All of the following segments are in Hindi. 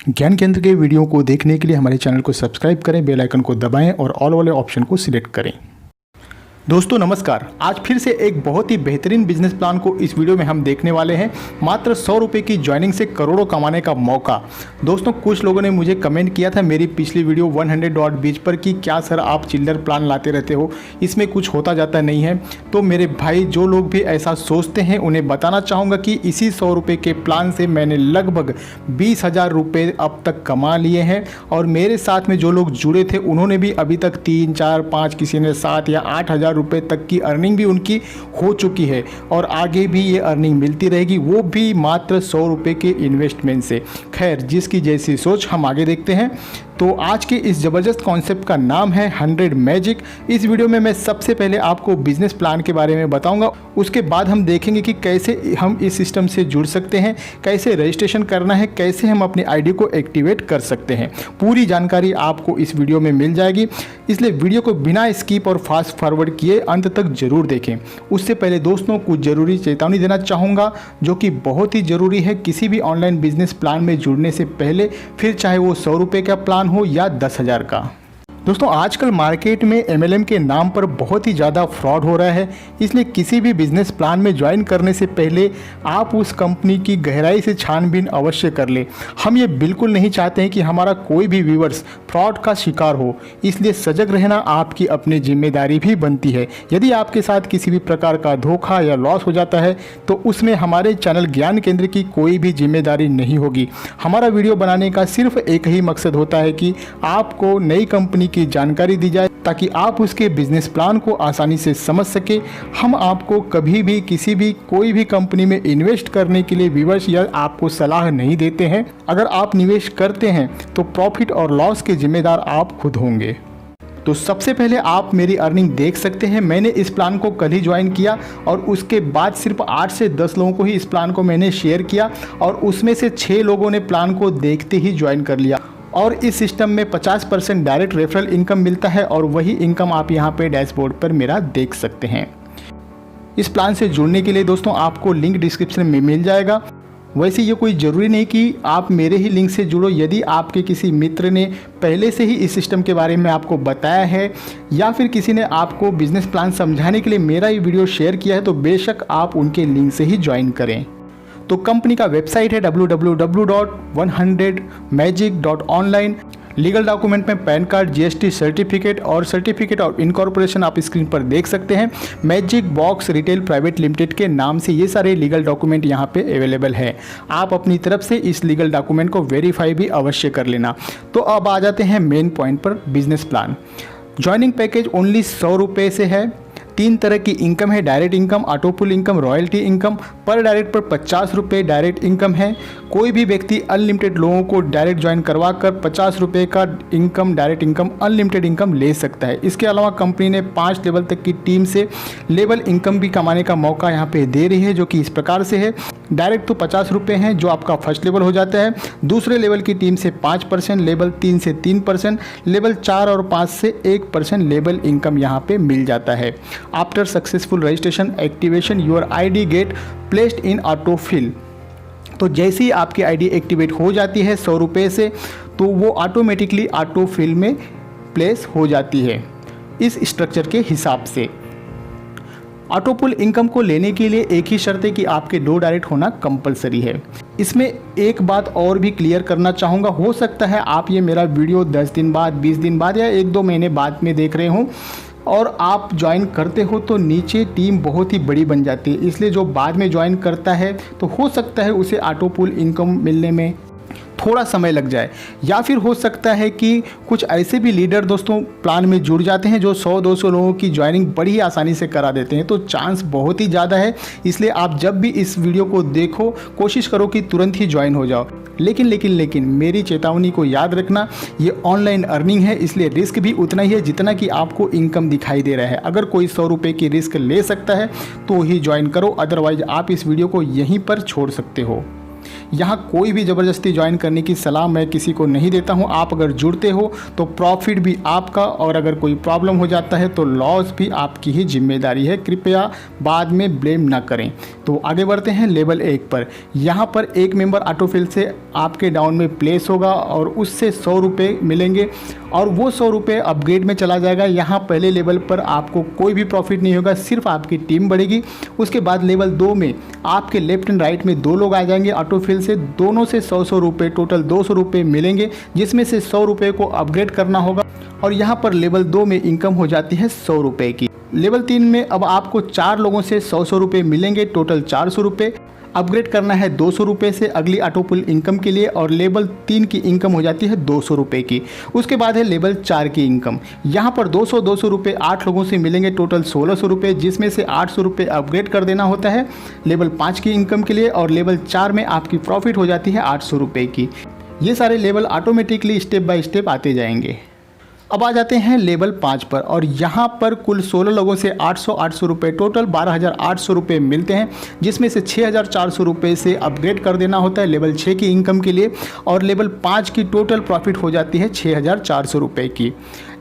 ज्ञान केंद्र के वीडियो को देखने के लिए हमारे चैनल को सब्सक्राइब करें, बेल आइकन को दबाएं और ऑल वाले ऑप्शन को सिलेक्ट करें। दोस्तों नमस्कार, आज फिर से एक बहुत ही बेहतरीन बिजनेस प्लान को इस वीडियो में हम देखने वाले हैं। मात्र 100 रुपये की ज्वाइनिंग से करोड़ों कमाने का मौका। दोस्तों कुछ लोगों ने मुझे कमेंट किया था मेरी पिछली वीडियो 100.biz पर कि क्या सर आप चिल्लर प्लान लाते रहते हो, इसमें कुछ होता जाता नहीं है। तो मेरे भाई जो लोग भी ऐसा सोचते हैं उन्हें बताना चाहूँगा कि इसी 100 रुपये के प्लान से मैंने लगभग 20,000 रुपये अब तक कमा लिए हैं। और मेरे साथ में जो लोग जुड़े थे उन्होंने भी अभी तक 3, 4, 5, किसी ने 7 या 8,000 रुपये तक की अर्निंग भी उनकी हो चुकी है और आगे भी ये अर्निंग मिलती रहेगी, वो भी मात्र 100 रुपये के इन्वेस्टमेंट से। खैर जिसकी जैसी सोच, हम आगे देखते हैं। तो आज के इस ज़बरदस्त कॉन्सेप्ट का नाम है 100 मैजिक। इस वीडियो में मैं सबसे पहले आपको बिजनेस प्लान के बारे में बताऊंगा, उसके बाद हम देखेंगे कि कैसे हम इस सिस्टम से जुड़ सकते हैं, कैसे रजिस्ट्रेशन करना है, कैसे हम अपनी आईडी को एक्टिवेट कर सकते हैं। पूरी जानकारी आपको इस वीडियो में मिल जाएगी, इसलिए वीडियो को बिना स्किप और फास्ट फॉरवर्ड किए अंत तक जरूर देखें। उससे पहले दोस्तों कुछ ज़रूरी चेतावनी देना चाहूँगा जो कि बहुत ही ज़रूरी है किसी भी ऑनलाइन बिजनेस प्लान में जुड़ने से पहले, फिर चाहे वो 100 रुपये का प्लान हो या 10,000 का। दोस्तों आजकल मार्केट में MLM के नाम पर बहुत ही ज़्यादा फ्रॉड हो रहा है, इसलिए किसी भी बिजनेस प्लान में ज्वाइन करने से पहले आप उस कंपनी की गहराई से छानबीन अवश्य कर लें। हम ये बिल्कुल नहीं चाहते हैं कि हमारा कोई भी व्यूअर्स फ्रॉड का शिकार हो, इसलिए सजग रहना आपकी अपनी जिम्मेदारी भी बनती है। यदि आपके साथ किसी भी प्रकार का धोखा या लॉस हो जाता है तो उसमें हमारे चैनल ज्ञान केंद्र की कोई भी जिम्मेदारी नहीं होगी। हमारा वीडियो बनाने का सिर्फ एक ही मकसद होता है कि आपको नई कंपनी की जानकारी दी जाए ताकि आप उसके बिजनेस प्लान को आसानी से समझ सके। हम आपको कभी भी किसी भी कोई भी कंपनी में इन्वेस्ट करने के लिए व्यूअर्स या आपको सलाह नहीं देते हैं। अगर आप निवेश करते हैं तो प्रॉफिट और लॉस के जिम्मेदार आप खुद होंगे। तो सबसे पहले आप मेरी अर्निंग देख सकते हैं। मैंने इस प्लान को कल ही ज्वाइन किया और उसके बाद सिर्फ 8 से 10 लोगों को ही इस प्लान को मैंने शेयर किया और उसमें से 6 लोगों ने प्लान को देखते ही ज्वाइन कर लिया। और इस सिस्टम में 50% डायरेक्ट रेफरल इनकम मिलता है और वही इनकम आप यहाँ पे डैशबोर्ड पर मेरा देख सकते हैं। इस प्लान से जुड़ने के लिए दोस्तों आपको लिंक डिस्क्रिप्शन में मिल जाएगा। वैसे ये कोई ज़रूरी नहीं कि आप मेरे ही लिंक से जुड़ो। यदि आपके किसी मित्र ने पहले से ही इस सिस्टम के बारे में आपको बताया है या फिर किसी ने आपको बिजनेस प्लान समझाने के लिए मेरा ये वीडियो शेयर किया है तो बेशक आप उनके लिंक से ही ज्वाइन करें। तो कंपनी का वेबसाइट है www.100magic.online। लीगल डॉक्यूमेंट में pan card, GST certificate of incorporation आप स्क्रीन पर देख सकते हैं। Magic box retail private limited के नाम से ये सारे लीगल डॉक्यूमेंट यहाँ पे अवेलेबल है। आप अपनी तरफ से इस लीगल डॉक्यूमेंट को वेरीफाई भी अवश्य कर लेना। तो अब आ जाते हैं मेन पॉइंट पर। Business plan joining package only 100 रुपये से है। 3 तरह की इनकम है, direct income, ऑटोपुल income, royalty income. पर डायरेक्ट पर 50 रुपये डायरेक्ट इनकम है। कोई भी व्यक्ति अनलिमिटेड लोगों को डायरेक्ट ज्वाइन करवा कर 50 रुपये का income, direct income, unlimited income ले सकता है। इसके अलावा कंपनी ने 5 लेवल तक की टीम से लेवल इनकम भी कमाने का मौका यहाँ पे दे रही है, जो कि इस प्रकार से है। डायरेक्ट तो 50 रुपये हैं जो आपका फर्स्ट लेवल हो जाता है। दूसरे लेवल की टीम से 5%, लेवल 3 से 3%, लेवल 4 और 5 से 1% लेवल इनकम यहाँ पे मिल जाता है। After successful registration activation your ID get placed in autofill. तो जैसे ही आपकी ID एक्टिवेट हो जाती है 100 रुपये से, तो वो ऑटोमेटिकली ऑटोफिल में प्लेस हो जाती है इस स्ट्रक्चर के हिसाब से। ऑटोपुल इनकम को लेने के लिए एक ही शर्त है कि आपके 2 डायरेक्ट होना कंपलसरी है। इसमें एक बात और भी क्लियर करना चाहूँगा, हो सकता है आप ये मेरा वीडियो 10 दिन बाद, 20 दिन बाद या 1-2 महीने बाद में देख रहे हों और आप ज्वाइन करते हो तो नीचे टीम बहुत ही बड़ी बन जाती है, इसलिए जो बाद में ज्वाइन करता है तो हो सकता है उसे ऑटोपुल इनकम मिलने में थोड़ा समय लग जाए। या फिर हो सकता है कि कुछ ऐसे भी लीडर दोस्तों प्लान में जुड़ जाते हैं जो 100-200 लोगों की ज्वाइनिंग बड़ी आसानी से करा देते हैं, तो चांस बहुत ही ज़्यादा है। इसलिए आप जब भी इस वीडियो को देखो कोशिश करो कि तुरंत ही ज्वाइन हो जाओ। लेकिन मेरी चेतावनी को याद रखना, ये ऑनलाइन अर्निंग है, इसलिए रिस्क भी उतना ही है जितना कि आपको इनकम दिखाई दे रहा है। अगर कोई 100 रुपये की रिस्क ले सकता है तो ही ज्वाइन करो, अदरवाइज आप इस वीडियो को यहीं पर छोड़ सकते हो। यहाँ कोई भी ज़बरदस्ती ज्वाइन करने की सलाह मैं किसी को नहीं देता हूँ। आप अगर जुड़ते हो तो प्रॉफिट भी आपका, और अगर कोई प्रॉब्लम हो जाता है तो लॉस भी आपकी ही जिम्मेदारी है। कृपया बाद में ब्लेम ना करें। तो आगे बढ़ते हैं लेवल 1 पर। यहाँ पर एक मेंबर ऑटोफिल से आपके डाउन में प्लेस होगा और उससे 100 रुपये मिलेंगे, और वो 100 रुपये अपग्रेड में चला जाएगा। यहाँ पहले लेवल पर आपको कोई भी प्रॉफिट नहीं होगा, सिर्फ आपकी टीम बढ़ेगी। उसके बाद लेवल 2 में आपके लेफ्ट एंड राइट में 2 लोग आ जाएंगे ऑटोफिल से, दोनों से 100 रुपये, टोटल 200 रुपये मिलेंगे, जिसमें से 100 रुपये को अपग्रेड करना होगा। और यहाँ पर लेवल 2 में इनकम हो जाती है 100 रुपये की। लेवल 3 में अब आपको 4 लोगों से 100 रुपये मिलेंगे, टोटल 400 रुपये। अपग्रेड करना है 200 रुपये से अगली ऑटोपुल इनकम के लिए, और लेवल 3 की इनकम हो जाती है 200 रुपये की। उसके बाद है लेवल 4 की इनकम। यहाँ पर 200 रुपये 8 लोगों से मिलेंगे, टोटल 1600 रुपये, जिसमें से 800 रुपये अपग्रेड कर देना होता है लेवल 5 की इनकम के लिए, और लेवल 4 में आपकी प्रॉफिट हो जाती है 800 रुपये की। ये सारे level automatically step by step आते जाएंगे। अब आ जाते हैं लेवल 5 पर, और यहाँ पर कुल 16 लोगों से 800 रुपये, टोटल 12,800 रुपये मिलते हैं, जिसमें से 6,400 रुपये से अपग्रेड कर देना होता है लेवल 6 की इनकम के लिए, और लेवल 5 की टोटल प्रॉफिट हो जाती है 6,400 रुपये की।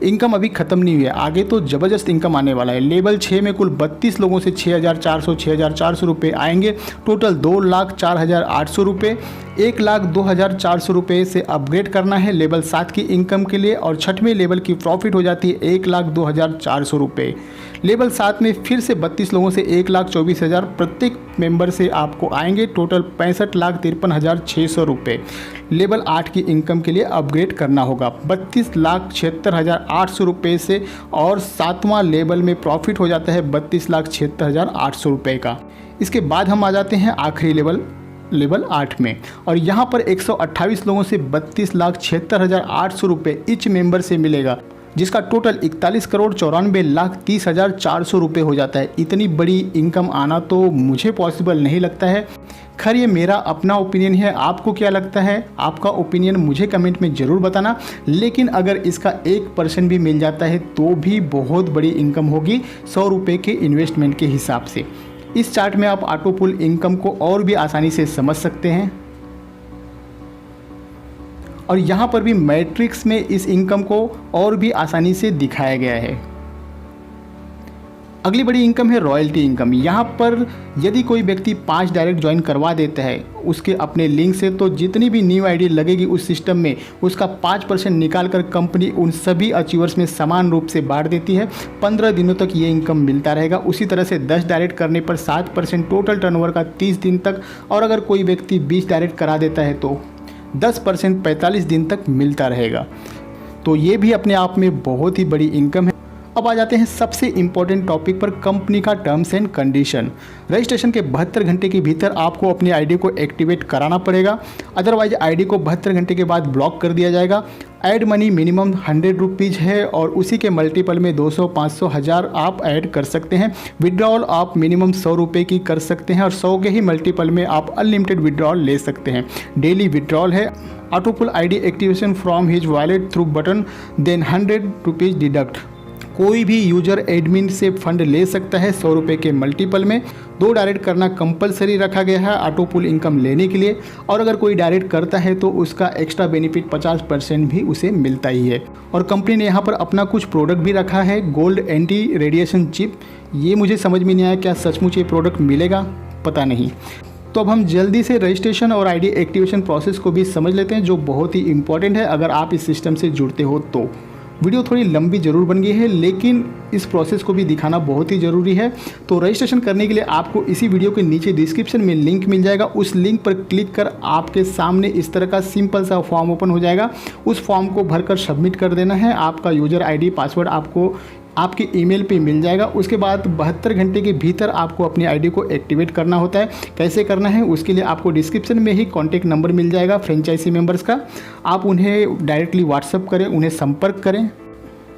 इनकम अभी ख़त्म नहीं हुई है, आगे तो ज़बरदस्त इनकम आने वाला है। लेवल 6 में कुल 32 लोगों से 6,400 रुपये आएंगे, टोटल 2,04,800 रुपये। 1,02,400 रुपये से अपग्रेड करना है लेवल 7 की इनकम के लिए, और 6वें लेवल की प्रॉफिट हो जाती है 1,02,400 रुपये। लेवल 7 में फिर से 32 लोगों से 1,24,000 प्रत्येक मेंबर से आपको आएंगे, टोटल 65,53,600 रुपये। लेवल 8 की इनकम के लिए अपग्रेड करना होगा 32,76,800 रुपये से, और 7वां लेवल में प्रॉफिट हो जाता है 32,76,800 रुपये का। इसके बाद हम आ जाते हैं आखिरी लेवल 8 में, और यहाँ पर 128 लोगों से 32,76,800 रुपये ईच मेंबर से मिलेगा, जिसका टोटल 41,94,30,400 रुपये हो जाता है। इतनी बड़ी इनकम आना तो मुझे पॉसिबल नहीं लगता है। खैर, ये मेरा अपना ओपिनियन है, आपको क्या लगता है? आपका ओपिनियन मुझे कमेंट में ज़रूर बताना। लेकिन अगर इसका 1% भी मिल जाता है तो भी बहुत बड़ी इनकम होगी 100 रुपये के इन्वेस्टमेंट के हिसाब से। इस चार्ट में आप ऑटोपुल इनकम को और भी आसानी से समझ सकते हैं, और यहाँ पर भी मैट्रिक्स में इस इनकम को और भी आसानी से दिखाया गया है। अगली बड़ी इनकम है रॉयल्टी इनकम। यहाँ पर यदि कोई व्यक्ति 5 डायरेक्ट ज्वाइन करवा देता है उसके अपने लिंक से, तो जितनी भी न्यू आईडी लगेगी उस सिस्टम में उसका 5% निकाल कर कंपनी उन सभी अचीवर्स में समान रूप से बांट देती है। 15 दिनों तक ये इनकम मिलता रहेगा। उसी तरह से 10 डायरेक्ट करने पर 7% टोटल टर्नओवर का 30 दिन तक, और अगर कोई व्यक्ति 20 डायरेक्ट करा देता है तो 10% 45 दिन तक मिलता रहेगा। तो ये भी अपने आप में बहुत ही बड़ी इनकम है। अब आ जाते हैं सबसे इम्पोर्टेंट टॉपिक पर, कंपनी का टर्म्स एंड कंडीशन। रजिस्ट्रेशन के 72 घंटे के भीतर आपको अपनी आईडी को एक्टिवेट कराना पड़ेगा, अदरवाइज आईडी को 72 घंटे के बाद ब्लॉक कर दिया जाएगा। ऐड मनी मिनिमम 100 रुपीज़ है, और उसी के मल्टीपल में 200, 500, 1000 आप ऐड कर सकते हैं। विड्रॉल आप मिनिमम 100 रुपये की कर सकते हैं, और 100 के ही मल्टीपल में आप अनलिमिटेड विड्रॉल ले सकते हैं। डेली विड्रॉल है। Autopool ID activation from his wallet through button, then 100 rupees deduct. कोई भी यूजर एडमिन से फंड ले सकता है 100 रुपये के मल्टीपल में। 2 डायरेक्ट करना कंपलसरी रखा गया है ऑटोपुल इनकम लेने के लिए, और अगर कोई डायरेक्ट करता है तो उसका एक्स्ट्रा बेनिफिट 50% भी उसे मिलता ही है। और कंपनी ने यहाँ पर अपना कुछ प्रोडक्ट भी रखा है, गोल्ड एंटी रेडिएशन चिप। ये मुझे समझ में नहीं आया, क्या सचमुच ये प्रोडक्ट मिलेगा? पता नहीं। तो अब हम जल्दी से रजिस्ट्रेशन और आईडी एक्टिवेशन प्रोसेस को भी समझ लेते हैं, जो बहुत ही इंपॉर्टेंट है अगर आप इस सिस्टम से जुड़ते हो तो। वीडियो थोड़ी लंबी ज़रूर बन गई है, लेकिन इस प्रोसेस को भी दिखाना बहुत ही ज़रूरी है। तो रजिस्ट्रेशन करने के लिए आपको इसी वीडियो के नीचे डिस्क्रिप्शन में लिंक मिल जाएगा। उस लिंक पर क्लिक कर आपके सामने इस तरह का सिंपल सा फॉर्म ओपन हो जाएगा। उस फॉर्म को भरकर सबमिट कर देना है। आपका यूज़र आईडी पासवर्ड आपको आपके ईमेल पे मिल जाएगा। उसके बाद 72 घंटे के भीतर आपको अपनी आईडी को एक्टिवेट करना होता है। कैसे करना है उसके लिए आपको डिस्क्रिप्शन में ही कॉन्टैक्ट नंबर मिल जाएगा फ्रेंचाइजी मेंबर्स का। आप उन्हें डायरेक्टली व्हाट्सअप करें, उन्हें संपर्क करें,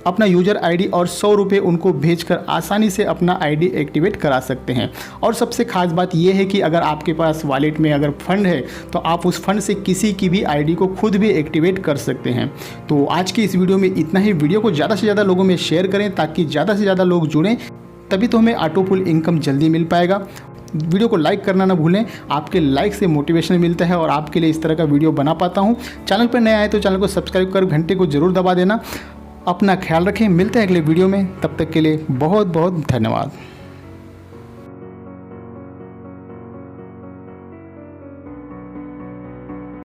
अपना यूज़र आईडी और 100 रुपये उनको भेजकर आसानी से अपना आईडी एक्टिवेट करा सकते हैं। और सबसे खास बात यह है कि अगर आपके पास वॉलेट में अगर फंड है तो आप उस फंड से किसी की भी आईडी को खुद भी एक्टिवेट कर सकते हैं। तो आज की इस वीडियो में इतना ही। वीडियो को ज़्यादा से ज़्यादा लोगों में शेयर करें ताकि ज़्यादा से ज़्यादा लोग जुड़ें, तभी तो हमें ऑटोपुल इनकम जल्दी मिल पाएगा। वीडियो को लाइक करना ना भूलें, आपके लाइक से मोटिवेशन मिलता है और आपके लिए इस तरह का वीडियो बना पाता हूँ। चैनल पर नए आए तो चैनल को सब्सक्राइब कर घंटे को ज़रूर दबा देना। अपना ख्याल रखें, मिलते हैं अगले वीडियो में, तब तक के लिए बहुत बहुत धन्यवाद।